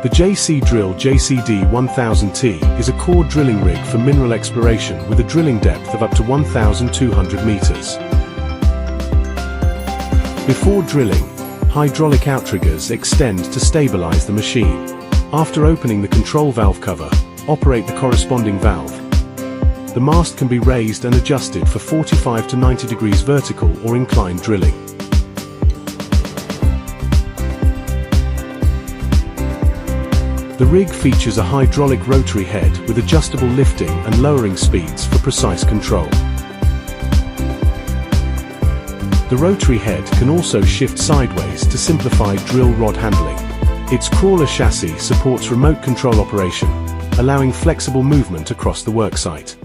The JCDRILL JCD1000T is a core drilling rig for mineral exploration with a drilling depth of up to 1,200 meters. Before drilling, hydraulic outriggers extend to stabilize the machine. After opening the control valve cover, operate the corresponding valve. The mast can be raised and adjusted for 45 to 90 degrees vertical or inclined drilling. The rig features a hydraulic rotary head with adjustable lifting and lowering speeds for precise control. The rotary head can also shift sideways to simplify drill rod handling. Its crawler chassis supports remote control operation, allowing flexible movement across the worksite.